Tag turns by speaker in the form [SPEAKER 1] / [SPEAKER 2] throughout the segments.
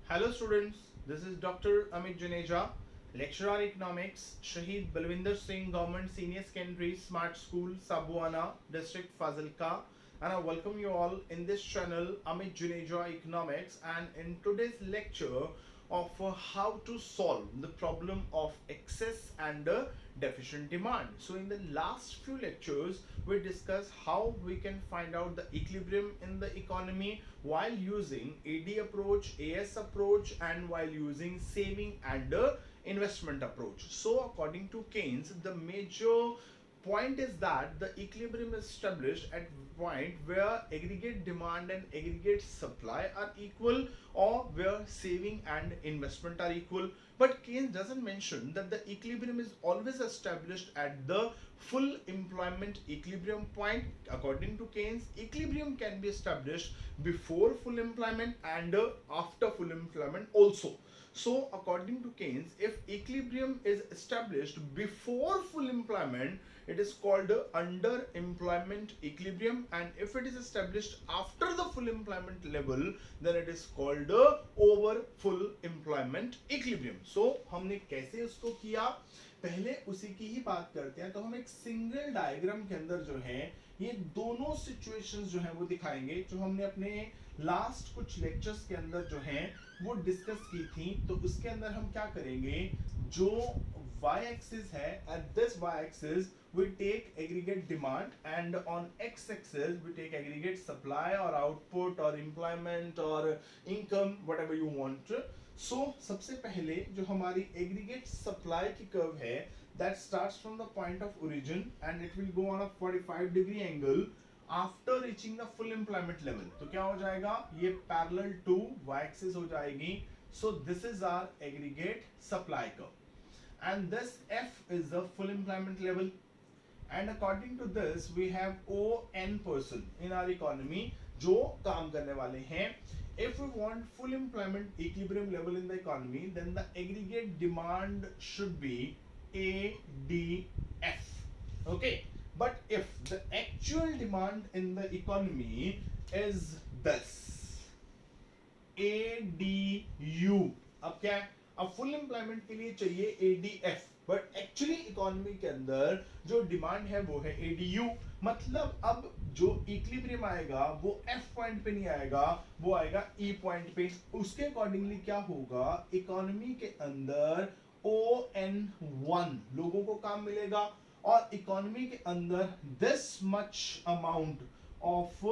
[SPEAKER 1] Hello students, this is Dr. Amit Juneja, lecturer on economics, Shahid Balwinder Singh Government Senior Secondary Smart School, Sabuana, District Fazilka, and I welcome you all in this channel Amit Juneja Economics, and in today's lecture of how to solve the problem of excess and deficient demand. So in the last few lectures we discussed how we can find out the equilibrium in the economy while using AD approach, AS approach, and while using saving and investment approach. So according to Keynes, the major point is that the equilibrium is established at point where aggregate demand and aggregate supply are equal, or where saving and investment are equal. But Keynes doesn't mention that the equilibrium is always established at the full employment equilibrium point. According to Keynes, equilibrium can be established before full employment and after full employment also. So according to Keynes, if equilibrium is established before full employment, it is called underemployment equilibrium, and if it is established after the full employment level, then it is called over full employment equilibrium. So हमने कैसे उसको किया, पहले उसी की ही बात करते हैं. तो हम एक सिंगल डायग्राम के अंदर जो है ये दोनों सिचुएशंस जो है वो दिखाएंगे, जो हमने अपने लास्ट कुछ लेक्चर्स के अंदर जो है वो डिस्कस की थी. तो उसके अंदर हम क्या करेंगे, जो y axis है, at this y axis we take aggregate demand, and on x axis we take aggregate supply or output or employment or income, whatever you want. So सबसे पहले जो हमारी aggregate supply की curve है, that starts from the point of origin and it will go on a 45-degree angle after reaching the full employment level. तो क्या हो जाएगा, ये parallel to y axis हो जाएगी. So this is our aggregate supply curve, and this F is the full employment level. And according to this we have ON person in our economy जो काम करने वाले हैं. If we want full employment equilibrium level in the economy, then the aggregate demand should be ADF. Okay, but if the actual demand in the economy is this ADU, अब क्या है, अब full employment के लिए चाहिए ADF, but actually economy के अंदर जो डिमांड है वो है ADU. मतलब अब जो इक्विलिब्रियम आएगा वो F पॉइंट पे नहीं आएगा, वो आएगा E पॉइंट पे. उसके अकॉर्डिंगली क्या होगा, इकोनॉमी के अंदर ON1 लोगों को काम मिलेगा, और इकोनॉमी के अंदर this much amount of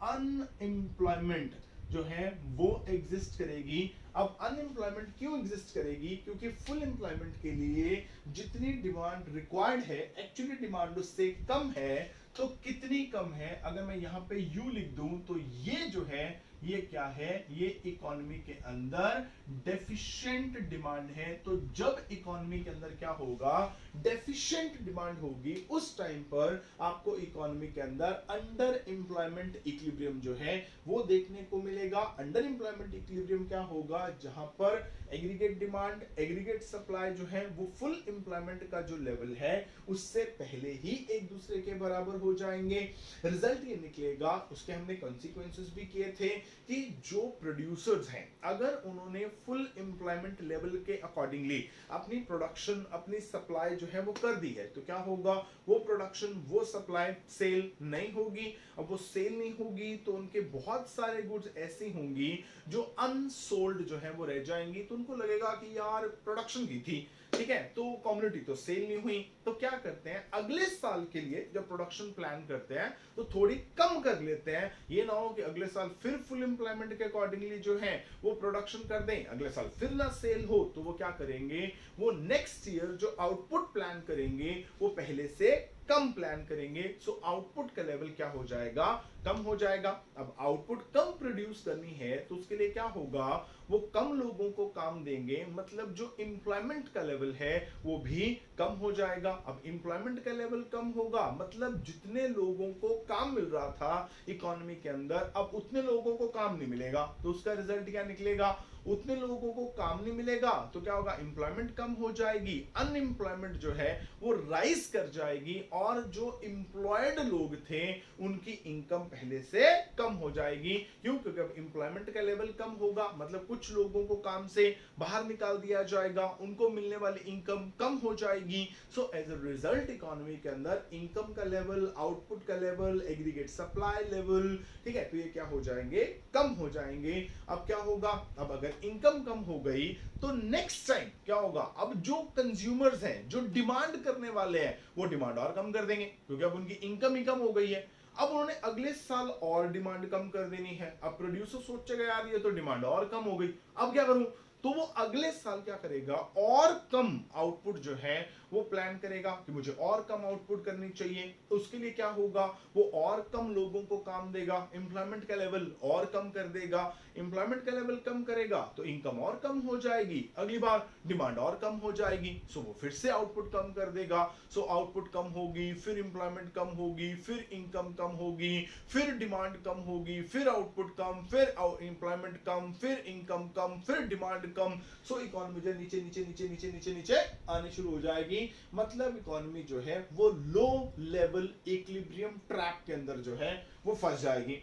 [SPEAKER 1] unemployment जो है वो एग्जिस्ट करेगी. अब अनएम्प्लॉयमेंट क्यों एग्जिस्ट करेगी, क्योंकि फुल एम्प्लॉयमेंट के लिए जितनी डिमांड रिक्वायर्ड है एक्चुअली डिमांड उससे कम है. तो कितनी कम है, अगर मैं यहाँ पे U लिख दूं तो ये जो है ये क्या है, ये इकोनॉमी के अंदर डेफिशिएंट डिमांड है. तो जब इकोनॉमी के अंदर क्या होगा, डेफिशिएंट डिमांड होगी, उस टाइम पर आपको इकोनॉमी के अंदर अंडर एम्प्लॉयमेंट इक्विलिब्रियम जो है वो देखने को मिलेगा. अंडर एम्प्लॉयमेंट इक्विलिब्रियम क्या होगा, जहां पर एग्रीगेट डिमांड एग्रीगेट सप्लाई जो है वो फुल एम्प्लॉयमेंट का जो लेवल है उससे पहले ही एक दूसरे के बराबर हो जाएंगे. रिजल्ट ये निकलेगा, उसके हमने कॉन्सिक्वेंसेस भी किए थे कि जो प्रोड्यूसर्स हैं अगर उन्होंने फुल एम्प्लॉयमेंट लेवल के अकॉर्डिंगली अपनी प्रोडक्शन अपनी सप्लाई जो है वो कर दी है, तो क्या होगा, वो प्रोडक्शन वो सप्लाई सेल नहीं होगी. अब वो सेल नहीं होगी तो उनके बहुत सारे गुड्स ऐसी होंगी जो अनसोल्ड जो है वो रह जाएंगी. तो उनको लगेगा कि यार प्रोडक्शन की थी, ठीक है, तो कम्युनिटी तो सेल नहीं हुई. तो क्या करते हैं, अगले साल के लिए जब प्रोडक्शन प्लान करते हैं तो थोड़ी कम कर लेते हैं. ये ना हो कि अगले साल फिर फुल एम्प्लॉयमेंट के अकॉर्डिंगली जो है वो प्रोडक्शन कर दें, अगले साल फिर ना सेल हो. तो वो क्या करेंगे, वो नेक्स्ट ईयर जो आउटपुट प्लान करेंगे वो पहले से कम प्लान करेंगे. सो आउटपुट का लेवल क्या हो जाएगा, कम हो जाएगा. अब आउटपुट कम प्रोड्यूस करनी है तो उसके लिए क्या होगा, वो कम लोगों को काम देंगे, मतलब जो एम्प्लॉयमेंट का लेवल है वो भी कम हो जाएगा. अब एम्प्लॉयमेंट का लेवल कम होगा मतलब जितने लोगों को काम मिल रहा था इकोनॉमी के अंदर अब उतने लोगों को काम नहीं मिलेगा. तो उसका रिजल्ट क्या निकलेगा, उतने लोगों को काम नहीं मिलेगा तो क्या होगा, एम्प्लॉयमेंट कम हो जाएगी, अनएम्प्लॉयमेंट जो है वो राइज कर जाएगी, और जो एम्प्लॉयड लोग थे उनकी इनकम पहले से कम हो जाएगी। क्यों? क्योंकि अब एम्प्लॉयमेंट का लेवल कम होगा, मतलब कुछ लोगों को काम से बाहर निकाल दिया जाएगा, उनको मिलने वाली इनकम कम हो जाएगी। So as a result economy के अंदर इनकम का लेवल, आउटपुट का लेवल, एग्रीगेट सप्लाई लेवल, ठीक है, तो ये क्या हो जाएंगे, कम हो जाएंगे। अब क्या होगा, अब अगर इनकम कम हो गई तो नेक्स्ट टाइम क्या होगा, अब जो कंज्यूमर्स हैं, जो डिमांड करने वाले हैं, वो डिमांड और कम कर देंगे, क्योंकि अब उनकी इनकम ही कम हो गई है। अब उन्होंने अगले साल और डिमांड कम कर देनी है। अब प्रोड्यूसर सोचेगा यार ये तो डिमांड और कम हो गई, अब क्या करूं, तो वो अगले साल क्या करेगा, और कम आउटपुट जो है वो प्लान करेगा कि मुझे और कम आउटपुट करनी चाहिए। तो उसके लिए क्या होगा, वो और कम लोगों को काम देगा, एम्प्लॉयमेंट का लेवल और कम कर देगा। एम्प्लॉयमेंट का लेवल कम करेगा तो इनकम और कम हो जाएगी, अगली बार डिमांड और कम हो जाएगी, सो वो फिर से आउटपुट कम कर देगा। सो आउटपुट कम होगी, फिर एम्प्लॉयमेंट कम होगी, फिर इनकम कम होगी, फिर डिमांड कम होगी, फिर आउटपुट कम, फिर एम्प्लॉयमेंट कम, फिर इनकम कम, फिर डिमांड कम। सो इकोनॉमी जो नीचे नीचे नीचे नीचे नीचे नीचे आने शुरू हो जाएगी। मतलब इकोनॉमी जो है वो लो लेवल इक्विलिब्रियम ट्रैप के अंदर जो है वो फंस जाएगी।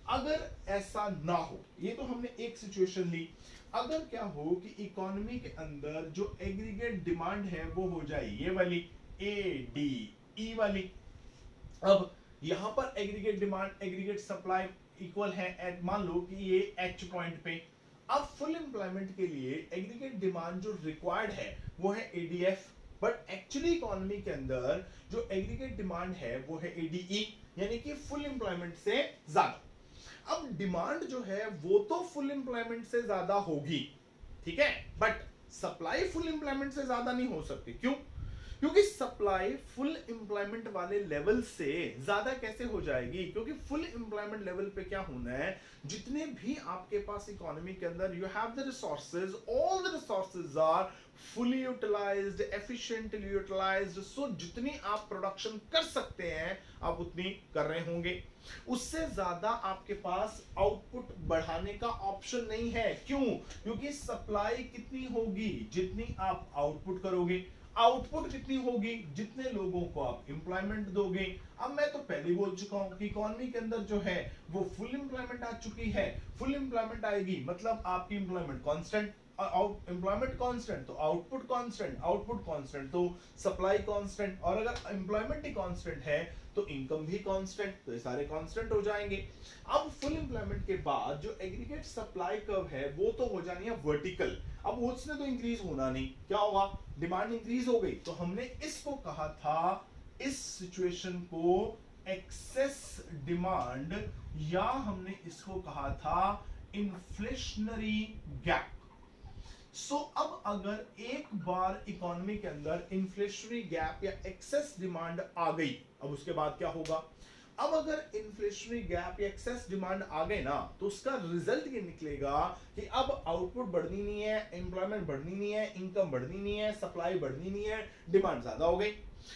[SPEAKER 1] अगर ऐसा ना हो, ये तो हमने एक सिचुएशन ली, अगर क्या हो कि इकोनॉमी के अंदर जो एग्रीगेट डिमांड है वो हो जाए ये वाली ADE वाली। अब यहां पर aggregate demand, aggregate supply equal है एट, मान लो कि ये H पॉइंट पे। अब फुल एम्प्लॉयमेंट के लिए एग्रीगेट डिमांड जो रिक्वायर्ड है वो है ADF, बट एक्चुअली इकोनॉमी के अंदर जो एग्रीगेट डिमांड है वो है ADE, यानी कि फुल एम्प्लॉयमेंट से ज्यादा। अब डिमांड जो है वो तो फुल एम्प्लॉयमेंट से ज्यादा होगी, ठीक है, बट सप्लाई फुल एम्प्लॉयमेंट से ज्यादा नहीं हो सकती। क्यों? क्योंकि सप्लाई फुल एम्प्लॉयमेंट वाले लेवल से ज्यादा कैसे हो जाएगी, क्योंकि फुल एम्प्लॉयमेंट लेवल पे क्या होना है, जितने भी आपके पास इकोनॉमी के अंदर you have the resources, all the resources are fully utilised, efficiently utilised. So जितनी आप प्रोडक्शन कर सकते हैं आप उतनी कर रहे होंगे, उससे ज्यादा आपके पास आउटपुट बढ़ाने का ऑप्शन नहीं है। क्यों? क्योंकि सप्लाई कितनी होगी जितनी आप आउटपुट करोगे, आउटपुट कितनी होगी जितने लोगों को आप एम्प्लॉयमेंट दोगे। अब मैं तो पहले ही बोल चुका हूं कि इकोनॉमी के अंदर जो है वो फुल एम्प्लॉयमेंट आ चुकी है। फुल एम्प्लॉयमेंट आएगी मतलब आपकी एम्प्लॉयमेंट कांस्टेंट, एम्प्लॉयमेंट कांस्टेंट तो आउटपुट कांस्टेंट, आउटपुट कांस्टेंट तो सप्लाई कांस्टेंट, और अगर एम्प्लॉयमेंट ही कांस्टेंट है तो इनकम भी कांस्टेंट, तो ये सारे कांस्टेंट हो जाएंगे। अब फुल एम्प्लॉयमेंट के बाद जो एग्रीगेट सप्लाई कर्व है वो तो हो जानी है वर्टिकल। अब उसने तो इंक्रीज होना नहीं, क्या होगा, डिमांड इंक्रीज हो गई, तो हमने इसको कहा था, इस सिचुएशन को एक्सेस डिमांड, या हमने इसको कहा था इन्फ्लेशनरी गैप। सो अब अगर एक बार इकोनॉमी के अंदर इन्फ्लेशनरी गैप या एक्सेस डिमांड आ गई, अब उसके बाद क्या होगा, अब अगर इन्फ्लेशनरी गैप या एक्सेस डिमांड आ गए ना, तो उसका रिजल्ट ये निकलेगा कि अब आउटपुट बढ़नी नहीं है, एम्प्लॉयमेंट बढ़नी नहीं है, इनकम बढ़नी नहीं है, सप्लाई बढ़नी नहीं है, डिमांड ज्यादा हो गई।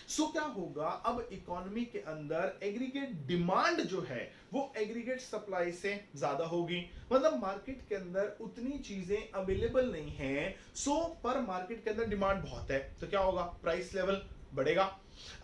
[SPEAKER 1] सो क्या होगा, अब इकोनॉमी के अंदर एग्रीगेट डिमांड जो है वो एग्रीगेट सप्लाई से ज्यादा होगी, मतलब मार्केट के अंदर उतनी चीजें अवेलेबल नहीं है। सो पर मार्केट के अंदर डिमांड बहुत है, तो क्या होगा, प्राइस लेवल बढ़ेगा।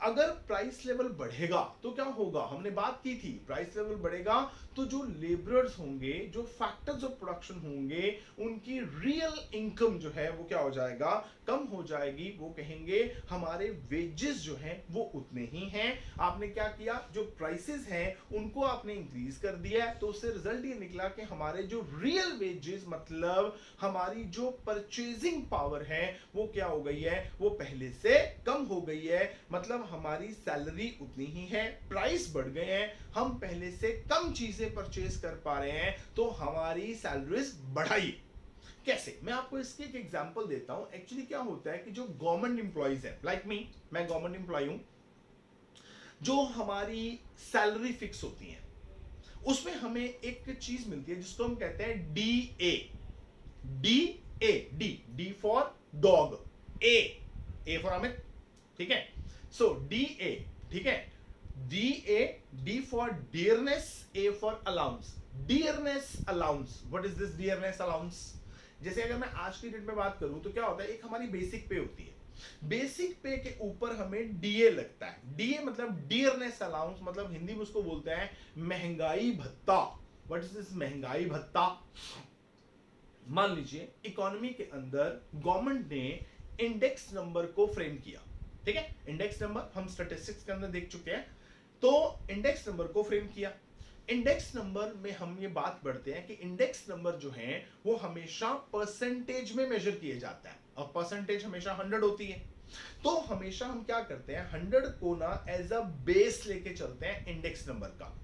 [SPEAKER 1] अगर प्राइस लेवल बढ़ेगा तो क्या होगा, हमने बात की थी, प्राइस लेवल बढ़ेगा तो जो लेबरर्स होंगे, जो फैक्टर्स ऑफ प्रोडक्शन होंगे, उनकी रियल इनकम जो है वो क्या हो जाएगा, कम हो जाएगी। वो कहेंगे हमारे वेजेस जो हैं वो उतने ही हैं, आपने क्या किया, जो प्राइसेस हैं उनको आपने इंक्रीज कर दिया है, तो उससे रिजल्ट ये निकला कि हमारे जो रियल वेजेस, मतलब हमारी जो परचेजिंग पावर है वो क्या हो गई है, वो पहले से कम हो गई है। मतलब हमारी सैलरी उतनी ही है, प्राइस बढ़ गए हैं, हम पहले से कम चीजें परचेज कर पा रहे हैं, तो हमारी सैलरीज बढ़ाई। कैसे, मैं आपको इसकी एक एग्जांपल देता हूं। एक्चुअली क्या होता है कि जो गवर्नमेंट एम्प्लॉइज है, लाइक मी, मैं गवर्नमेंट एम्प्लॉय हूं, जो हमारी सैलरी फिक्स होती है उसमें हमें एक चीज मिलती है जिसको हम कहते हैं DA, D for dog, A for Amit, ठीक है। सो DA, ठीक है, D for dearness, A for allowance. Dearness allowance. What is this dearness allowance? जैसे अगर मैं आज की डेट में बात करूं तो क्या होता है, एक हमारी बेसिक पे होती है, बेसिक पे के ऊपर हमें डीए लगता है। डीए मतलब डियरनेस अलाउंस, मतलब हिंदी में उसको बोलते हैं महंगाई भत्ता। व्हाट इज दिस महंगाई भत्ता? मान लीजिए इकोनॉमी के अंदर गवर्नमेंट ने इंडेक्स नंबर को फ्रेम किया, ठीक है, इंडेक्स नंबर हम स्टैटिस्टिक्स के अंदर देख चुके हैं। तो इंडेक्स नंबर को फ्रेम किया, इंडेक्स नंबर में हम ये बात बढ़ते हैं कि इंडेक्स नंबर जो है वो हमेशा परसेंटेज में मेजर किए जाता है, और परसेंटेज हमेशा 100 होती है। तो हमेशा हम क्या करते हैं, 100 को ना एज अ बेस लेके चलते हैं इंडेक्स नंबर का।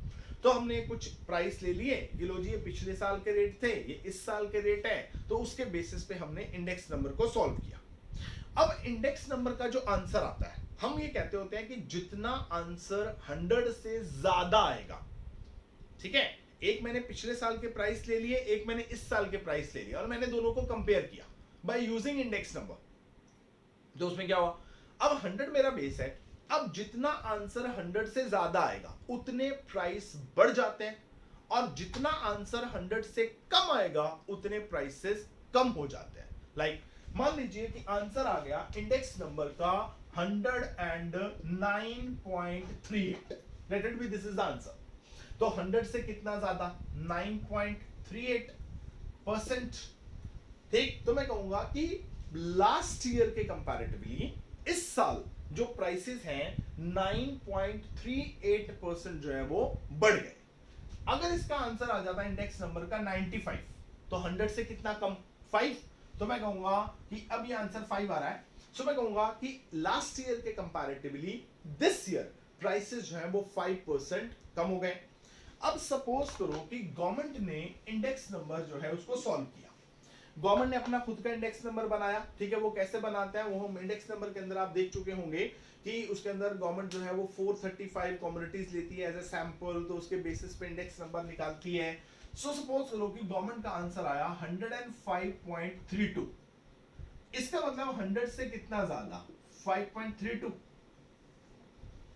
[SPEAKER 1] तो हमने कुछ प्राइस ले लिए कि लो जी ये पिछले साल के रेट थे, ये इस साल के रेट है, तो उसके बेसिस पे हमने इंडेक्स नंबर को सॉल्व किया। अब इंडेक्स नंबर का जो आंसर आता है, हम ये कहते होते हैं कि जितना आंसर 100 से ज्यादा आएगा, ठीक है, एक मैंने पिछले साल के प्राइस ले लिए, एक मैंने इस साल के प्राइस ले लिया, और मैंने दोनों को कंपेयर किया बाय यूजिंग इंडेक्स नंबर। तो उसमें क्या हुआ, अब 100 मेरा बेस है, अब जितना आंसर 100 से ज्यादा आएगा उतने प्राइस बढ़ जाते हैं, और जितना आंसर 100 से कम आएगा उतने प्राइसेस कम हो जाते हैं। लाइक मान लीजिए कि आंसर आ गया इंडेक्स नंबर का 109.38, let it be this is the answer. तो 100 से कितना ज्यादा, 9.38%। ठीक, तो मैं कहूंगा कि लास्ट ईयर के कंपैरेटिवली इस साल जो प्राइसेस हैं 9.38% जो है वो बढ़ गए। अगर इसका आंसर आ जाता है इंडेक्स नंबर का 95, तो 100 से कितना कम, 5, तो मैं कहूंगा कि अब ये आंसर 5 आ रहा है। सो मैं कहूंगा कि लास्ट ईयर के कंपैरेटिवली दिस ईयर प्राइसेस जो है वो 5% कम हो गए। अब सपोज करो कि गवर्नमेंट ने इंडेक्स नंबर जो है उसको सॉल्व किया, गवर्नमेंट ने अपना खुद का इंडेक्स नंबर बनाया, ठीक है, वो कैसे बनाते हैं वो हम इंडेक्स नंबर के अंदर आप देख चुके होंगे कि उसके अंदर गवर्नमेंट जो है वो 435 कमोडिटीज लेती है एज ए सैंपल, तो उसके बेसिस पे इंडेक्स नंबर निकालती है। सो सपोज करो कि गवर्नमेंट का आंसर आया 105.32, इसका मतलब 100 से कितना ज्यादा, 5.32।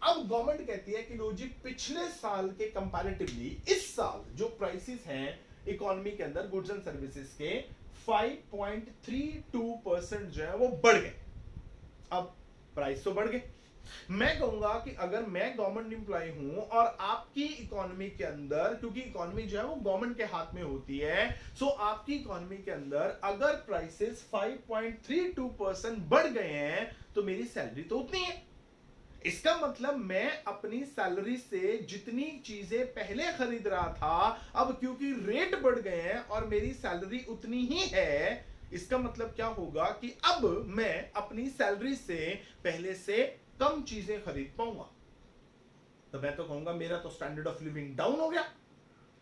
[SPEAKER 1] अब गवर्नमेंट कहती है कि लो जी पिछले साल के कंपैरेटिवली इस साल जो प्राइसेस हैं इकोनॉमी के अंदर गुड्स एंड सर्विसेज के 5.32% जो है वो बढ़ गए। अब प्राइस तो बढ़ गए। मैं कहूंगा कि अगर मैं गवर्नमेंट एम्प्लॉय हूं और आपकी इकोनॉमी के अंदर, क्योंकि इकोनॉमी जो है वो गवर्नमेंट के हाथ में होती है, सो आपकी इकोनॉमी के अंदर अगर प्राइसेस 5.32% बढ़ गए हैं तो मेरी सैलरी तो उतनी है। इसका मतलब मैं अपनी सैलरी से जितनी चीजें पहले खरीद रहा था, अब क्योंकि रेट बढ़ गए हैं और मेरी सैलरी उतनी ही है, इसका मतलब क्या होगा कि अब मैं अपनी सैलरी से पहले से कम चीजें खरीद पाऊंगा। तो मैं तो कहूंगा मेरा तो स्टैंडर्ड ऑफ लिविंग डाउन हो गया,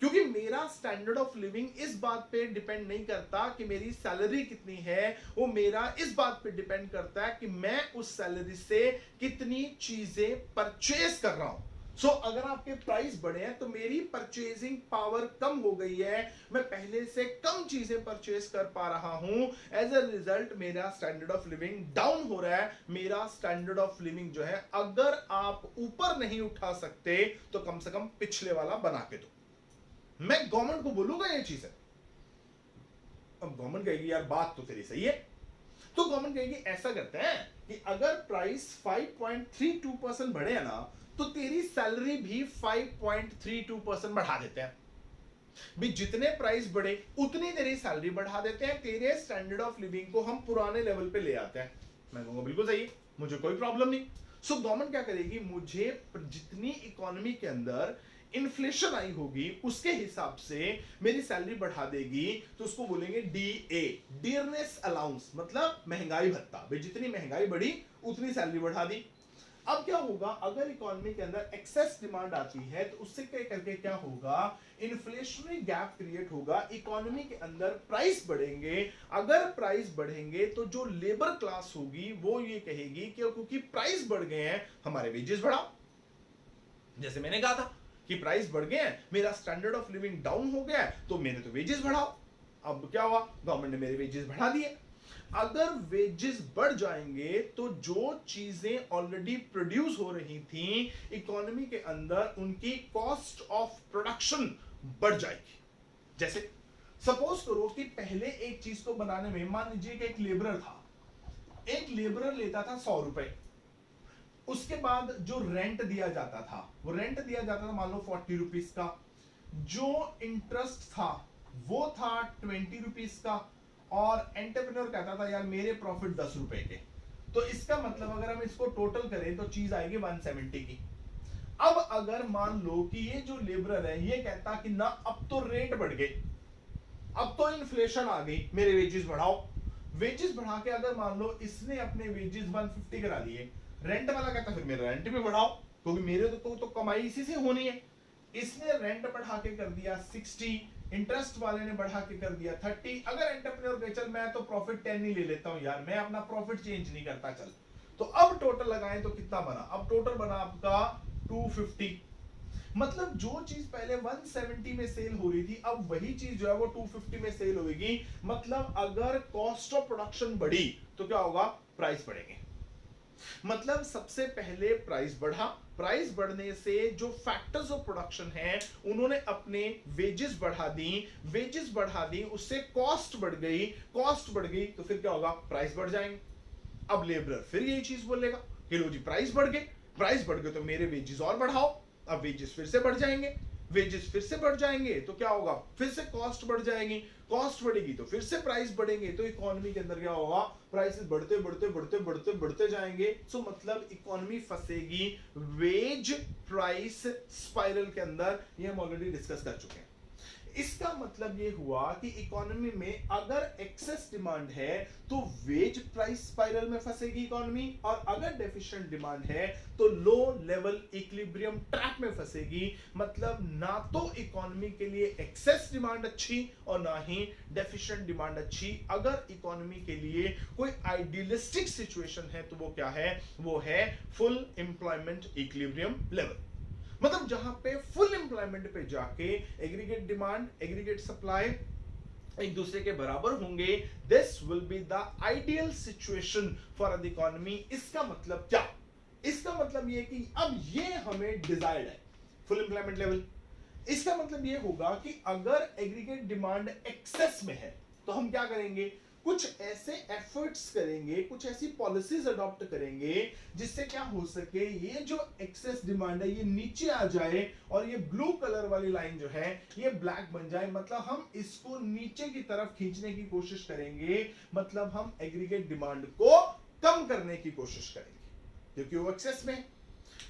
[SPEAKER 1] क्योंकि मेरा स्टैंडर्ड ऑफ लिविंग इस बात पे डिपेंड नहीं करता कि मेरी सैलरी कितनी है, वो मेरा इस बात पे डिपेंड करता है कि मैं उस सैलरी से कितनी चीजें परचेज कर रहा हूं। सो अगर आपके प्राइस बढ़े हैं तो मेरी परचेजिंग पावर कम हो गई है, मैं पहले से कम चीजें परचेज कर पा रहा हूं, एज अ रिजल्ट मेरा स्टैंडर्ड ऑफ लिविंग डाउन हो रहा है। मेरा स्टैंडर्ड ऑफ लिविंग जो है अगर आप ऊपर नहीं उठा सकते तो कम से कम पिछले वाला बना के दो। मैं गवर्नमेंट को बोलूंगा ये चीज है। अब गवर्नमेंट कहेगी यार बात तो तेरी सही है, तो गवर्नमेंट कहेगी ऐसा करते हैं कि अगर प्राइस 5.32% बढ़े है ना, तो तेरी सैलरी भी 5.32% बढ़ा देते हैं। भी जितने प्राइस बढ़े उतनी तेरी सैलरी बढ़ा देते हैं, तेरे स्टैंडर्ड ऑफ लिविंग को हम पुराने लेवल पे ले आते हैं। मैं कहूंगा बिल्कुल सही है, मुझे कोई प्रॉब्लम नहीं। सो गवर्नमेंट क्या करेगी, मुझे जितनी इकोनॉमी के अंदर इन्फ्लेशन आई होगी उसके हिसाब से मेरी सैलरी बढ़ा देगी, तो उसको बोलेंगे डीए, डियरनेस अलाउंस, मतलब महंगाई भत्ता। भाई जितनी महंगाई बढ़ी उतनी सैलरी बढ़ा दी। अब क्या होगा, अगर इकोनॉमी के अंदर एक्सेस डिमांड आती है तो उससे क्या करके क्या होगा, इन्फ्लेशनरी गैप क्रिएट होगा, इकोनॉमी के अंदर प्राइस बढ़ेंगे। अगर प्राइस बढ़ेंगे तो जो लेबर क्लास होगी वो ये कहेगी कि क्योंकि प्राइस बढ़ गए हैं हमारे वेजेस बढ़ाओ। जैसे मैंने कहा था कि प्राइस बढ़ गए हैं, मेरा स्टैंडर्ड ऑफ लिविंग डाउन हो गया है, तो मेरे तो वेजेस बढ़ाओ। अब क्या हुआ, गवर्नमेंट ने मेरे वेजेस बढ़ा दिए। अगर वेजेस बढ़ जाएंगे तो जो चीजें ऑलरेडी प्रोड्यूस हो रही थी इकोनॉमी के अंदर, उनकी कॉस्ट ऑफ प्रोडक्शन बढ़ जाएगी। जैसे सपोज करो कि पहले एक चीज को बनाने में मान लीजिए कि एक लेबरर था, एक लेबरर लेता था 100 रुपए, उसके बाद जो रेंट दिया जाता था, वो रेंट दिया जाता था मान लो 40 रुपीज का, जो इंटरेस्ट था वो था 20 रुपीज का, और एंटरप्रेन्योर कहता था यार मेरे प्रॉफिट 10 रुपए के। तो इसका मतलब अगर हम इसको टोटल करें तो चीज आएगी 170 की। अब अगर मान लो कि ये जो लेबरर है ये कहता कि ना अब तो रेट बढ़ गए, अब तो इन्फ्लेशन आ गई, मेरे वेजेस बढ़ाओ। वेजेस बढ़ा के अगर मान लो इसने अपने वेजेस 150 करा दिए, रेंट वाला कहता फिर मेरा रेंट भी बढ़ाओ क्योंकि मेरे तो कमाई इसी से होनी है। इसने रेंट बढ़ा के कर दिया 60, इंटरेस्ट वाले ने बढ़ा के कर दिया 30। अगर एंटरप्रेन्योर कहे चल मैं तो प्रॉफिट 10 ही ले लेता हूं यार, मैं अपना प्रॉफिट चेंज नहीं करता चल, तो अब टोटल लगाएं तो कितना बना, अब टोटल बना आपका 250। मतलब जो चीज पहले 170 में सेल हो रही थी अब वही चीज जो है वो 250 में सेल होगी। मतलब अगर कॉस्ट ऑफ प्रोडक्शन बढ़ी तो क्या होगा, प्राइस बढ़ेंगे। मतलब सबसे पहले प्राइस बढ़ा, प्राइस बढ़ने से जो फैक्टर्स ऑफ प्रोडक्शन हैं उन्होंने अपने वेजेस बढ़ा दी, वेजेस बढ़ा दी, उससे कॉस्ट बढ़ गई, कॉस्ट बढ़ गई तो फिर क्या होगा, प्राइस बढ़ जाएंगे। अब लेबरर फिर यही चीज बोलेगा कि लो जी प्राइस बढ़ गए, प्राइस बढ़ गए तो मेरे वेजेस और बढ़ाओ। अब वेजेस फिर से बढ़ जाएंगे, वेजेस फिर से बढ़ जाएंगे तो क्या होगा, फिर से कॉस्ट बढ़ जाएगी, कॉस्ट बढ़ेगी तो फिर से प्राइस बढ़ेंगे। तो इकोनॉमी के अंदर क्या होगा, प्राइसेस बढ़ते बढ़ते बढ़ते बढ़ते बढ़ते जाएंगे। सो मतलब इकोनॉमी फंसेगी वेज प्राइस स्पाइरल के अंदर, ये हम ऑलरेडी डिस्कस कर चुके हैं। इसका मतलब ये हुआ कि इकोनॉमी में अगर एक्सेस डिमांड है तो वेज प्राइस स्पाइरल में फंसेगी इकोनॉमी, और अगर डेफिशिएंट डिमांड है तो लो लेवल इक्विलिब्रियम ट्रैप में फंसेगी। मतलब ना तो इकोनॉमी के लिए एक्सेस डिमांड अच्छी और ना ही डेफिशिएंट डिमांड अच्छी। अगर इकोनॉमी के लिए कोई आइडियलिस्टिक सिचुएशन है तो वो क्या है, वो है फुल एम्प्लॉयमेंट इक्विलिब्रियम लेवल। मतलब जहां पे फुल एम्प्लॉयमेंट पे जाके एग्रीगेट डिमांड एग्रीगेट सप्लाई एक दूसरे के बराबर होंगे, this will be the ideal situation for the economy. इसका मतलब क्या, इसका मतलब ये कि अब ये हमें डिजायर्ड है फुल एम्प्लॉयमेंट लेवल। इसका मतलब ये होगा कि अगर एग्रीगेट डिमांड एक्सेस में है तो हम क्या करेंगे, कुछ ऐसे एफर्ट्स करेंगे, कुछ ऐसी पॉलिसीज अडॉप्ट करेंगे जिससे क्या हो सके, ये जो एक्सेस डिमांड है ये नीचे आ जाए और ये ब्लू कलर वाली लाइन जो है ये ब्लैक बन जाए। मतलब हम इसको नीचे की तरफ खींचने की कोशिश करेंगे, मतलब हम एग्रीगेट डिमांड को कम करने की कोशिश करेंगे क्योंकि वो एक्सेस में।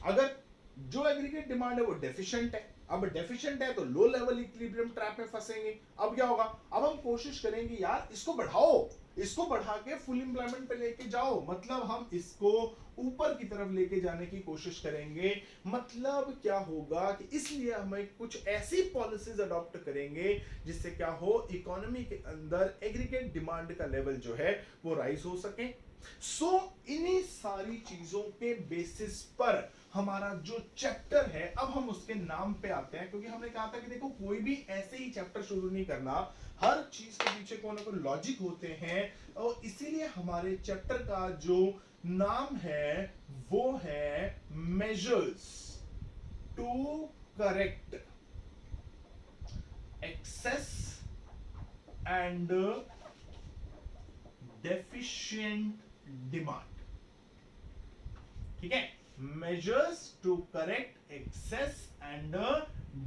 [SPEAKER 1] अगर जो एग्रीगेट डिमांड है वो डेफिशिएंट है, अब डेफिशिएंट है तो लो लेवल इक्विलिब्रियम ट्रैप में फंसेंगे। अब क्या होगा, अब हम कोशिश करेंगे यार इसको बढ़ाओ, इसको बढ़ा के फुल एम्प्लॉयमेंट पे लेके जाओ, मतलब हम इसको ऊपर की तरफ लेके जाने की कोशिश करेंगे। मतलब क्या होगा कि इसलिए हमें कुछ ऐसी पॉलिसीज अडॉप्ट करेंगे जिससे क्या हो, इकोनॉमी के अंदर एग्रीगेट डिमांड का लेवल जो है वो राइज हो सके। सो इन्हीं सारी चीजों के बेसिस पर हमारा जो चैप्टर है, अब हम उसके नाम पे आते हैं, क्योंकि हमने कहा था कि देखो कोई भी ऐसे ही चैप्टर शुरू नहीं करना, हर चीज के पीछे कोई ना कोई लॉजिक होते हैं। और इसीलिए हमारे चैप्टर का जो नाम है वो है measures to correct excess and deficient demand. ठीक है, measures to correct excess and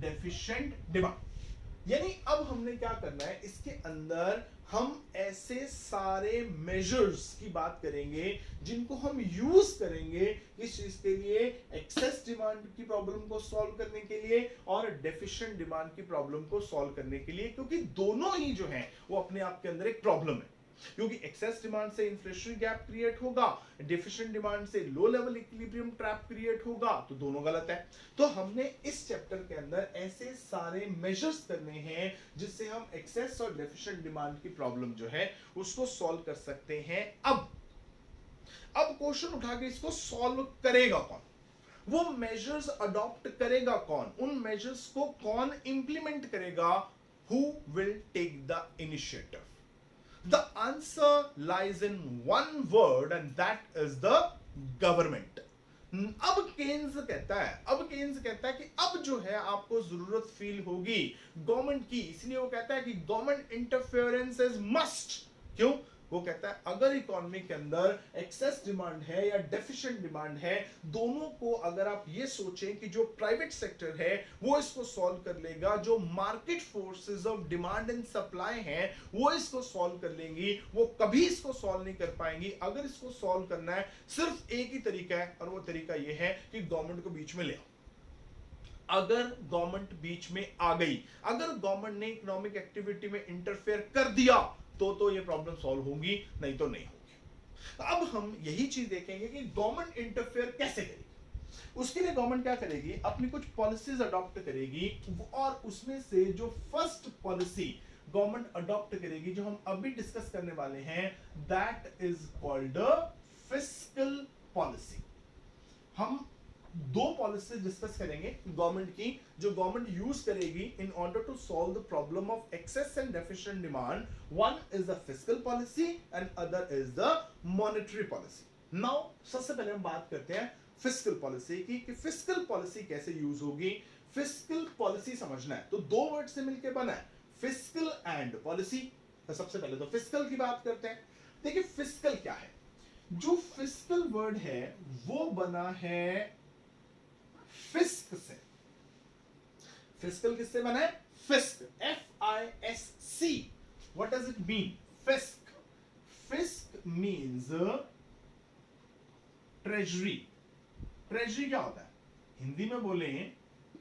[SPEAKER 1] deficient demand. यानी अब हमने क्या करना है, इसके अंदर हम ऐसे सारे मेजर्स की बात करेंगे जिनको हम यूज करेंगे इस चीज के लिए, एक्सेस डिमांड की प्रॉब्लम को सॉल्व करने के लिए और डेफिशिएंट डिमांड की प्रॉब्लम को सॉल्व करने के लिए, क्योंकि दोनों ही जो हैं वो अपने आप के अंदर एक प्रॉब्लम है। क्योंकि एक्सेस डिमांड से इन्फ्लेशनरी गैप क्रिएट होगा, डेफिशिएंट डिमांड से low level equilibrium trap create होगा, तो दोनों गलत है। तो हमने इस चैप्टर के अंदर ऐसे सारे मेजर्स करने हैं जिससे हम एक्सेस और डेफिशिएंट डिमांड की प्रॉब्लम जो है उसको सॉल्व कर सकते हैं। अब क्वेश्चन उठा के इसको सॉल्व करेगा कौन, वो मेजर्स अडॉप्ट करेगा कौन, उन मेजर्स को कौन इंप्लीमेंट करेगा, who will take the initiative. The answer lies in one word and that is the government. अब केन्स कहता है कि अब जो है आपको जरूरत फील होगी गवर्नमेंट की, इसलिए वो कहता है कि गवर्नमेंट इंटरफेरेंस इज मस्ट। क्यों? वो कहता है अगर इकोनॉमी के अंदर एक्सेस डिमांड है या डेफिशिएंट डिमांड है, दोनों को अगर आप ये सोचें कि जो प्राइवेट सेक्टर है वो इसको सॉल्व कर लेगा, जो market forces of demand and supply हैं वो इसको सॉल्व कर लेंगी, वो कभी इसको सॉल्व नहीं कर पाएंगी। अगर इसको सॉल्व करना है सिर्फ एक ही तरीका है, और वो तरीका ये है कि गवर्नमेंट को बीच में ले आओ। अगर गवर्नमेंट बीच में आ गई, अगर गवर्नमेंट ने इकोनॉमिक एक्टिविटी में इंटरफेयर कर दिया तो ये प्रॉब्लम सॉल्व होगी, नहीं तो नहीं होगी। अब हम यही चीज देखेंगे कि गवर्नमेंट इंटरफेयर कैसे करेगी। उसके लिए गवर्नमेंट क्या करेगी, अपनी कुछ पॉलिसीज अडॉप्ट करेगी, और उसमें से जो फर्स्ट पॉलिसी गवर्नमेंट अडॉप्ट करेगी जो हम अभी डिस्कस करने वाले हैं, that is called fiscal policy. हम दो पॉलिसीज डिस्कस करेंगे गवर्नमेंट की, जो गवर्नमेंट यूज करेगी in order to solve the problem of excess and deficient demand. One is the fiscal policy and other is the monetary policy. Now सबसे पहले हम बात करते हैं फिस्कल पॉलिसी की, कि फिस्कल पॉलिसी कैसे यूज होगी। फिस्कल पॉलिसी समझना है तो दो वर्ड से मिलकर बना है, फिस्कल एंड पॉलिसी। तो सबसे पहले तो फिस्कल की बात करते हैं। देखिए फिस्कल क्या है, जो फिस्कल वर्ड है वो बना है फिस्क से। फिस्कल किससे बना है? फिस्क, FISC। What does it mean? फिस्क, फिस्क means treasury. Treasury क्या होता है? हिंदी में बोले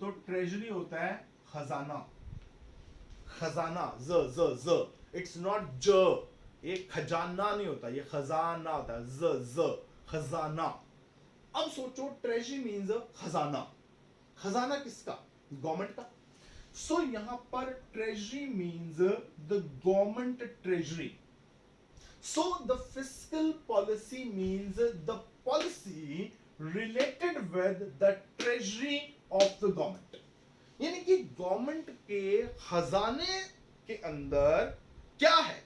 [SPEAKER 1] तो ट्रेजरी होता है खजाना। खजाना, ज इट्स नॉट ज, ये खजाना नहीं होता, ये खजाना होता है, ज खजाना। अब सोचो ट्रेजरी मीन्स खजाना। खजाना किसका? गवर्नमेंट का। सो यहां पर treasury means the government treasury. So the fiscal policy means the policy related with the treasury of the government. यानी कि गवर्नमेंट के खजाने के अंदर क्या है,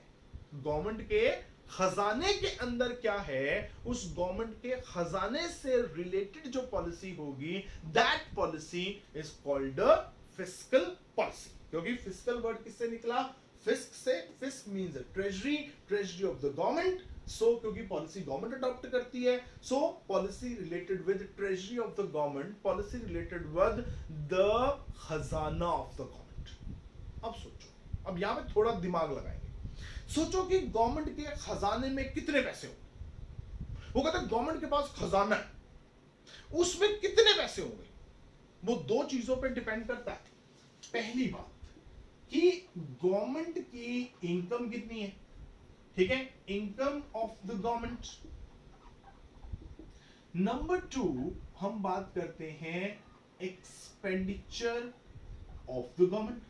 [SPEAKER 1] गवर्नमेंट के खजाने के अंदर क्या है, उस गवर्नमेंट के खजाने से रिलेटेड जो पॉलिसी होगी, that policy is called fiscal policy. क्योंकि फिस्कल वर्ड किससे निकला? फिस्क से। Fisc means treasury, treasury of the government. So क्योंकि पॉलिसी गवर्नमेंट अडॉप्ट करती है, so policy related with treasury of the government, policy related with the खजाना of the government. अब सोचो, अब यहां पे थोड़ा दिमाग लगाएंगे। सोचो कि गवर्नमेंट के खजाने में कितने पैसे हो। वो कहता है गवर्नमेंट के पास खजाना है, उसमें कितने पैसे होंगे। वो दो चीजों पे डिपेंड करता है। पहली बात कि गवर्नमेंट की इनकम कितनी है, ठीक है, income of the government. Number two हम बात करते हैं एक्सपेंडिचर ऑफ द गवर्नमेंट।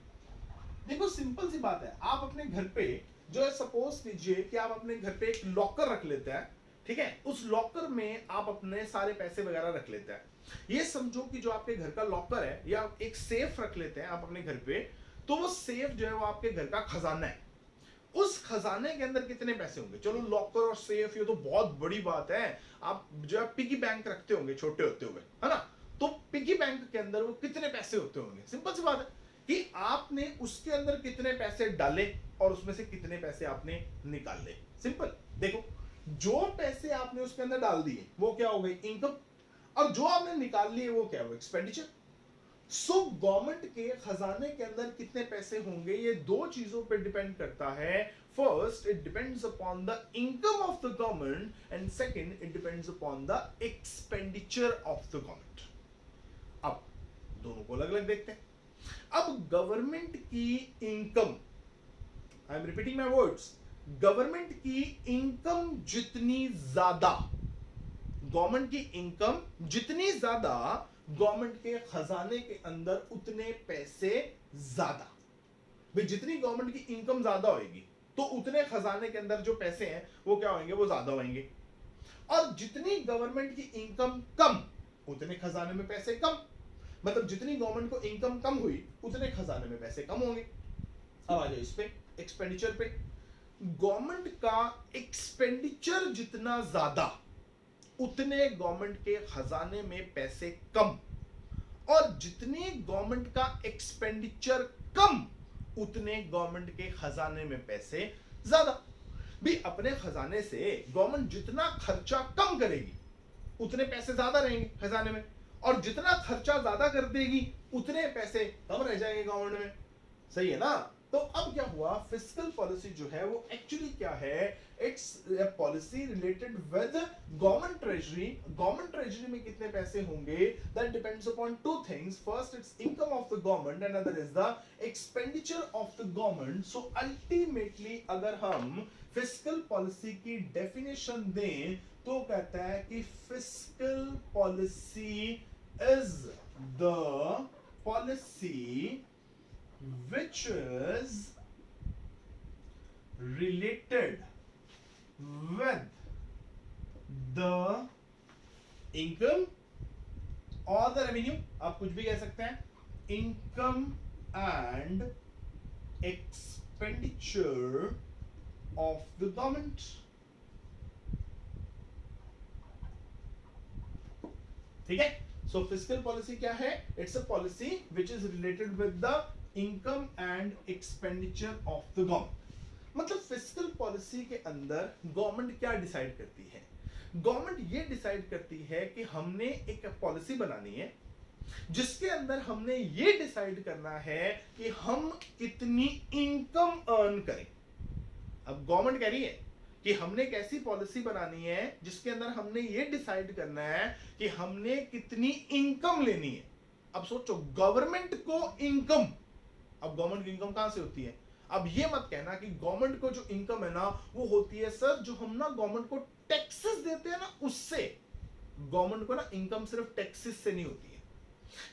[SPEAKER 1] देखो सिंपल सी बात है, आप अपने घर पे जो है, सपोज कीजिए कि आप अपने घर पे एक लॉकर रख लेते हैं, ठीक है, उस लॉकर में आप अपने सारे पैसे वगैरह रख लेते हैं। ये समझो कि जो आपके घर का लॉकर है, या एक सेफ रख लेते हैं आप अपने घर पे, तो वो सेफ जो है वो आपके घर का खजाना है। उस खजाने के अंदर कितने पैसे होंगे? चलो लॉकर और सेफ ये तो बहुत बड़ी बात है, आप जो है पिगी बैंक रखते होंगे छोटे होते हुए, है ना, तो पिगी बैंक के अंदर वो कितने पैसे होते होंगे? सिंपल सी बात है कि आपने उसके अंदर कितने पैसे डाले और उसमें से कितने पैसे आपने निकाल ले। सिंपल। देखो जो पैसे आपने उसके अंदर डाल दिए वो क्या हो गई? इनकम। और जो आपने निकाल लिए वो क्या हो? एक्सपेंडिचर। सो गवर्नमेंट के खजाने के अंदर कितने पैसे होंगे, ये दो चीजों पर डिपेंड करता है। First it depends upon the income of the government, and second it depends upon the expenditure of the government. अब दोनों को अलग अलग देखते हैं। अब गवर्नमेंट की income, I am repeating my words, government की इनकम जितनी ज्यादा, गवर्नमेंट की इनकम जितनी ज्यादा, गवर्नमेंट के खजाने के अंदर उतने पैसे ज्यादा। भाई जितनी गवर्नमेंट की इनकम ज्यादा होगी तो उतने खजाने के अंदर जो पैसे हैं वो क्या होंगे? वो ज्यादा होंगे। और जितनी गवर्नमेंट की इनकम कम, उतने खजाने में पैसे कम। मतलब जितनी गवर्नमेंट को इनकम कम हुई उतने खजाने में पैसे कम होंगे। अब आ जाओ इस पे, एक्सपेंडिचर पे। गवर्नमेंट का एक्सपेंडिचर जितना ज्यादा उतने गवर्नमेंट के खजाने में पैसे कम, और जितने गवर्नमेंट का एक्सपेंडिचर कम उतने गवर्नमेंट के खजाने में पैसे ज्यादा। भी अपने खजाने से गवर्नमेंट जितना खर्चा कम करेगी उतने पैसे ज्यादा रहेंगे खजाने में, और जितना खर्चा ज्यादा कर देगी उतने पैसे कम रह जाएंगे गवर्नमेंट में। सही है ना? तो अब क्या हुआ, फिस्कल पॉलिसी जो है वो एक्चुअली क्या है, it's policy related with government treasury. Government treasury में कितने पैसे होंगे, that depends upon two things, first it's income of the government and other is the expenditure of the government. So ultimately अगर हम फिस्कल पॉलिसी की definition दें तो कहता है कि fiscal policy is the policy which is related with the income or the revenue, आप कुछ भी कह सकते हैं, income and expenditure of the government। ठीक है? So fiscal policy क्या है? It's a policy which is related with the income and expenditure of the government. मतलब फिस्कल पॉलिसी के अंदर गवर्नमेंट क्या डिसाइड करती है, गवर्नमेंट ये डिसाइड करती है कि हमने एक पॉलिसी बनानी है जिसके अंदर हमने ये डिसाइड करना है कि हम कितनी इनकम अर्न करें। अब गवर्नमेंट कह रही है कि हमने एक ऐसी पॉलिसी बनानी है जिसके अंदर हमने ये डिसाइड करना है कि हमने कितनी इनकम लेनी है। अब सोचो, गवर्नमेंट को इनकम, अब गवर्नमेंट की इनकम कहां से होती है? अब ये मत कहना कि गवर्नमेंट को जो इनकम है ना वो होती है सर जो हम ना गवर्नमेंट को टैक्सेस देते हैं ना उससे। गवर्नमेंट को ना इनकम सिर्फ टैक्सेस से नहीं होती है,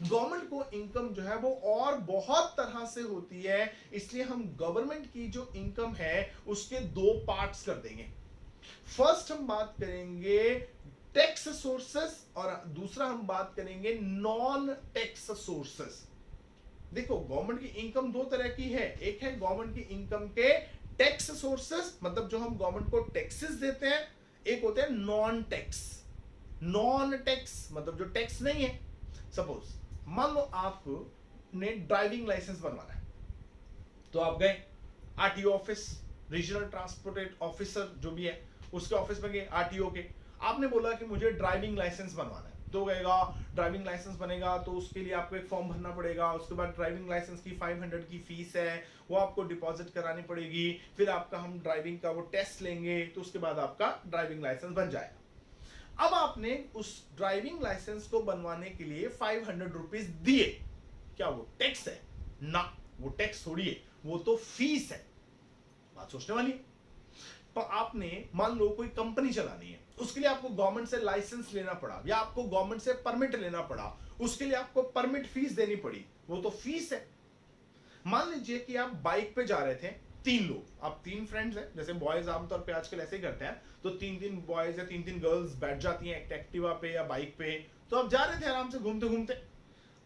[SPEAKER 1] गवर्नमेंट को इनकम जो है वो और बहुत तरह से होती है। इसलिए हम गवर्नमेंट की जो इनकम है उसके दो पार्ट्स कर देंगे। फर्स्ट हम बात करेंगे टैक्स सोर्सेस और दूसरा हम बात करेंगे नॉन टैक्स सोर्सेस। देखो, गवर्नमेंट की इनकम दो तरह की है, एक है गवर्नमेंट की इनकम के टैक्स सोर्सेस, मतलब जो हम गवर्नमेंट को टैक्सेस देते हैं, एक होते हैं नॉन टैक्स। नॉन टैक्स मतलब जो टैक्स नहीं है। सपोज मान लो आपने ड्राइविंग लाइसेंस बनवाना है, तो आप गए RTO office, regional transport officer जो भी है उसके ऑफिस में गए, आरटीओ के, आपने बोला कि मुझे ड्राइविंग लाइसेंस बनवाना है। तो कहेगा ड्राइविंग लाइसेंस बनेगा तो उसके लिए आपको एक फॉर्म भरना पड़ेगा, उसके बाद ड्राइविंग लाइसेंस की 500 की फीस है वो आपको डिपॉजिट करानी पड़ेगी, फिर आपका हम ड्राइविंग का वो टेस्ट लेंगे, तो उसके बाद आपका ड्राइविंग लाइसेंस बन जाएगा। अब आपने उस ड्राइविंग लाइसेंस को बनवाने के लिए 500 रुपीज दिए, क्या वो टैक्स है? ना, वो टैक्स थोड़ी है, वो तो फीस है। बात सोचने वाली है। तो आपने मान लो कोई कंपनी चलानी है, उसके लिए आपको गवर्नमेंट से लाइसेंस लेना पड़ा या आपको गवर्नमेंट से परमिट लेना पड़ा, उसके लिए आपको परमिट फीस देनी पड़ी, वो तो फीस है। मान लीजिए कि आप बाइक पे जा रहे थे, 3 लोग, आप 3 फ्रेंड्स हैं, जैसे बॉयज आमतौर पे आजकल ऐसे ही करते हैं, तो 3-3 बॉयज या 3-3 गर्ल्स बैठ जाती हैं एक्टिवा पे या बाइक पे, तो आप जा रहे थे आराम से घूमते घूमते,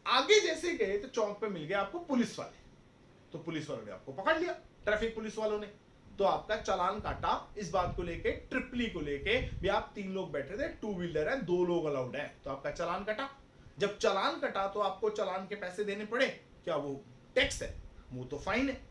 [SPEAKER 1] आगे जैसे गए तो चौक पे मिल गया आपको पुलिस वाले, तो पुलिस वालों ने आपको पकड़ लिया, ट्रैफिक पुलिस वालों ने, तो आपका चालान काटा इस बात को लेके, ट्रिपली को लेके भी आप 3 लोग बैठे थे, 2 व्हीलर है, 2 लोग अलाउड है, तो आपका चालान कटा। जब चालान कटा तो आपको चालान के पैसे देने पड़े, क्या वो टैक्स है? वो तो फाइन है।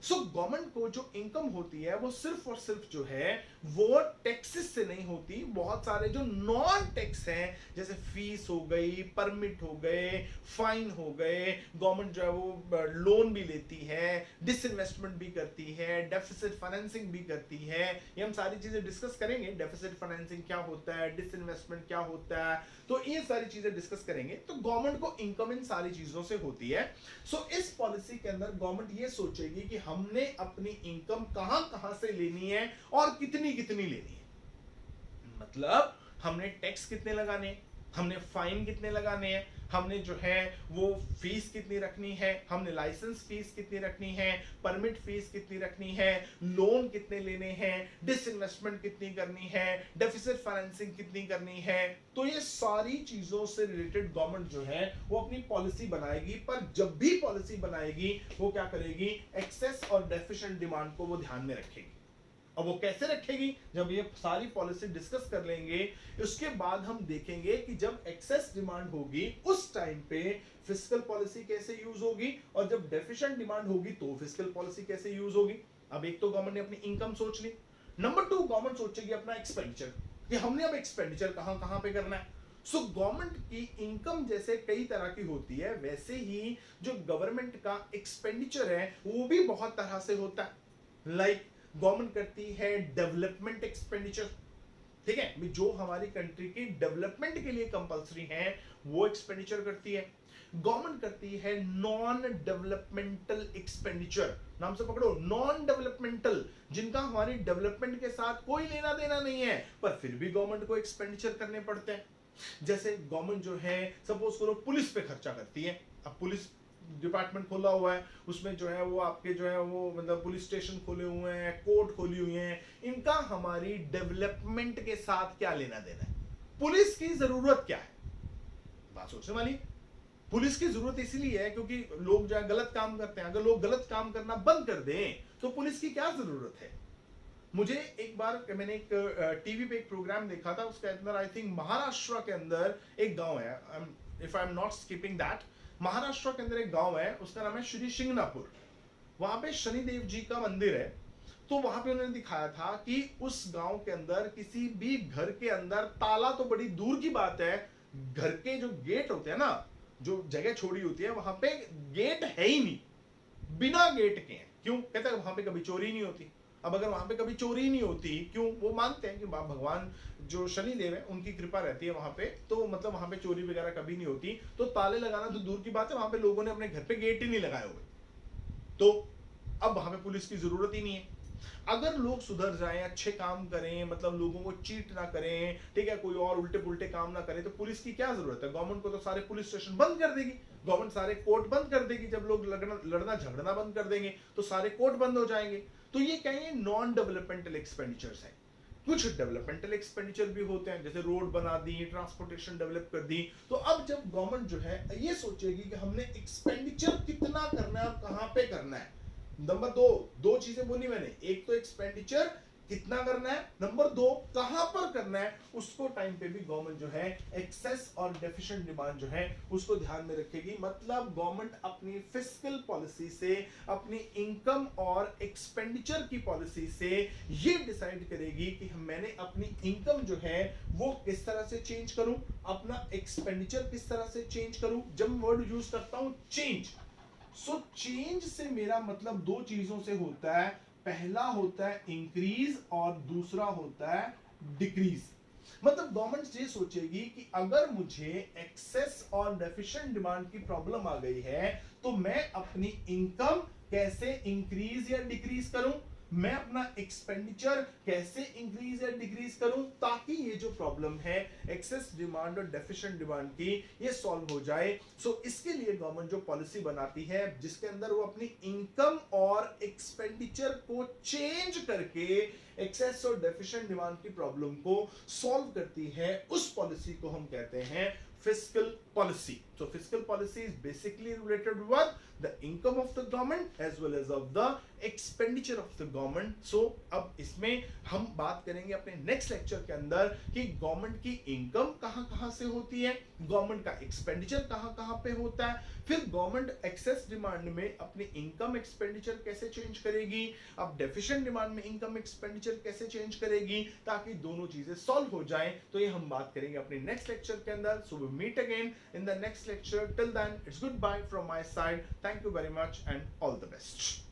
[SPEAKER 1] सो गवर्नमेंट को जो इनकम होती है वो सिर्फ और सिर्फ जो है वो टैक्सेस से नहीं होती, बहुत सारे जो नॉन टैक्स हैं जैसे फीस हो गई, परमिट हो गए, फाइन हो गए, गवर्नमेंट जो है वो लोन भी लेती है, डिसइन्वेस्टमेंट भी करती है, डेफिसिट फाइनेंसिंग भी करती है। ये हम सारी चीजें डिस्कस करेंगे, डेफिसिट फाइनेंसिंग क्या होता है, डिसइन्वेस्टमेंट क्या होता है, तो ये सारी चीजें डिस्कस करेंगे। तो गवर्नमेंट को इनकम इन सारी चीजों से होती है। सो इस पॉलिसी के अंदर गवर्नमेंट ये सोचेगी कि हमने अपनी इनकम कहां कहां से लेनी है और कितनी कितनी लेनी है। मतलब हमने टैक्स कितने लगाने, हमने फाइन कितने लगाने हैं, हमने जो है वो फीस कितनी रखनी है, हमने लाइसेंस फीस कितनी रखनी है, परमिट फीस कितनी रखनी है, लोन कितने लेने हैं, डिसइन्वेस्टमेंट कितनी करनी है, डेफिसिट फाइनेंसिंग कितनी करनी है। तो ये सारी चीजों से रिलेटेड गवर्नमेंट जो है वो अपनी पॉलिसी बनाएगी, पर जब भी पॉलिसी बनाएगी वो क्या करेगी, एक्सेस और डेफिशिएंट डिमांड को वो ध्यान में रखेगी। अब वो कैसे रखेगी, जब ये सारी पॉलिसी डिस्कस कर लेंगे, उसके बाद हम देखेंगे कि जब एक्सेस डिमांड होगी उस टाइम पे फिस्कल पॉलिसी कैसे यूज होगी, और जब डेफिशिएंट डिमांड होगी तो फिस्कल पॉलिसी कैसे यूज होगी। अब एक तो गवर्नमेंट ने अपनी इनकम सोच ली, नंबर 2 गवर्नमेंट सोचेगी अपना एक्सपेंडिचर, कि हमने अब एक्सपेंडिचर कहां कहां पे करना है। सो गवर्नमेंट की इनकम जैसे कई तरह की होती है, वैसे ही जो गवर्नमेंट का एक्सपेंडिचर है वो भी बहुत तरह से होता है। लाइक गवर्नमेंट करती है डेवलपमेंट एक्सपेंडिचर, ठीक है, जो हमारी कंट्री की डेवलपमेंट के लिए कंपलसरी है वो एक्सपेंडिचर करती है। गवर्नमेंट करती है नॉन डेवलपमेंटल एक्सपेंडिचर, नाम से पकड़ो, नॉन डेवलपमेंटल, जिनका हमारी डेवलपमेंट के साथ कोई लेना देना नहीं है, पर फिर भी गवर्नमेंट को एक्सपेंडिचर करने पड़ते हैं। जैसे गवर्नमेंट जो है सपोज करो पुलिस पे खर्चा करती है, अब पुलिस डिपार्टमेंट खोला हुआ है, उसमें जो है वो आपके जो है वो मतलब पुलिस स्टेशन खोले हुए हैं, कोर्ट खोली हुई हैं, इनका हमारी डेवलपमेंट के साथ क्या लेना देना है। पुलिस की जरूरत क्या है, बात सोचने वाली। पुलिस की जरूरत इसीलिए है क्योंकि लोग जो है गलत काम करते हैं, अगर लोग गलत काम करना बंद कर दें तो पुलिस की क्या जरूरत है। मुझे एक बार मैंने एक टीवी पे एक प्रोग्राम देखा था, उसके अंदर आई थिंक महाराष्ट्र के अंदर एक गांव है, if I am not skipping that, Maharashtra के अंदर एक गांव है, उसका नाम है श्री शिंगणापुर। वहां पे शनिदेव जी का मंदिर है। तो वहां पे उन्होंने दिखाया था कि उस गांव के अंदर किसी भी घर के अंदर ताला तो बड़ी दूर की बात है, घर के जो गेट होते हैं ना, जो जगह छोड़ी होती है वहां पे गेट है ही नहीं, बिना गेट के हैं। क्यों? कहते हैं वहां पे कभी चोरी नहीं होती। अब अगर वहां पे कभी चोरी नहीं होती, क्यों? वो मानते हैं कि भगवान जो शनिदेव है उनकी कृपा रहती है वहां पे, तो मतलब वहां पे चोरी वगैरह कभी नहीं होती। तो ताले लगाना तो दूर की बात है, वहां पे लोगों ने अपने घर पे गेट ही नहीं लगाए हुए, तो अब वहां पे पुलिस की जरूरत ही नहीं है। अगर लोग सुधर जाएं, अच्छे काम करें, मतलब लोगों को चीट ना करें, ठीक है, कोई और उल्टे पुल्टे काम ना करें, तो पुलिस की क्या जरूरत है। गवर्नमेंट को तो सारे पुलिस स्टेशन बंद कर देगी, गवर्नमेंट सारे कोर्ट बंद कर देगी। जब लोग लड़ना झगड़ना बंद कर देंगे तो सारे कोर्ट बंद हो जाएंगे। तो ये क्या है, नॉन डेवलपमेंटल एक्सपेंडिचर्स है। कुछ डेवलपमेंटल एक्सपेंडिचर भी होते हैं, जैसे रोड बना दी, ट्रांसपोर्टेशन डेवलप कर दी। तो अब जब गवर्नमेंट जो है ये सोचेगी कि हमने एक्सपेंडिचर कितना करना है और कहां पे करना है। नंबर दो चीजें बोली मैंने, एक तो एक्सपेंडिचर कितना करना है, नंबर 2 कहां पर करना है, उसको टाइम पे भी गवर्नमेंट जो है एक्सेस और डेफिशिएंट डिमांड जो है उसको ध्यान में रखेगी। मतलब गवर्नमेंट अपनी फिस्कल पॉलिसी से, अपनी इनकम और एक्सपेंडिचर की पॉलिसी से ये डिसाइड करेगी कि मैंने अपनी इनकम जो है वो किस तरह से चेंज करूं, अपना एक्सपेंडिचर किस तरह से चेंज करूं। जब वर्ड यूज करता हूं चेंज, सो चेंज से मेरा मतलब 2 चीजों से होता है, पहला होता है इंक्रीज और दूसरा होता है डिक्रीज। मतलब गवर्नमेंट ये सोचेगी कि अगर मुझे एक्सेस और डेफिशिएंट डिमांड की प्रॉब्लम आ गई है तो मैं अपनी इनकम कैसे इंक्रीज या डिक्रीज करूं, मैं अपना एक्सपेंडिचर कैसे इंक्रीज या डिक्रीज करूं, ताकि ये जो प्रॉब्लम है एक्सेस डिमांड और डेफिशिएंट डिमांड की ये सॉल्व हो जाए। सो इसके लिए गवर्नमेंट जो पॉलिसी बनाती है जिसके अंदर वो अपनी इनकम और एक्सपेंडिचर को चेंज करके एक्सेस और डेफिशिएंट डिमांड की प्रॉब्लम को सॉल्व करती है, उस पॉलिसी को हम कहते हैं fiscal policy. So fiscal policy is basically related with the income of the government as well as of the expenditure of the government. So अब इसमें हम बात करेंगे अपने नेक्स्ट लेक्चर के अंदर कि गवर्नमेंट की इनकम कहां कहां से होती है, गवर्नमेंट का एक्सपेंडिचर कहां कहां पे होता है, फिर गवर्नमेंट एक्सेस डिमांड में अपनी इनकम एक्सपेंडिचर कैसे चेंज करेगी, अब डेफिशिएंट डिमांड में इनकम एक्सपेंडिचर कैसे चेंज करेगी, ताकि दोनों चीजें सॉल्व हो जाएं। तो ये हम बात करेंगे अपने नेक्स्ट लेक्चर के अंदर। So we meet again in the next lecture. Till then, it's goodbye from my side. Thank you very much and all the best.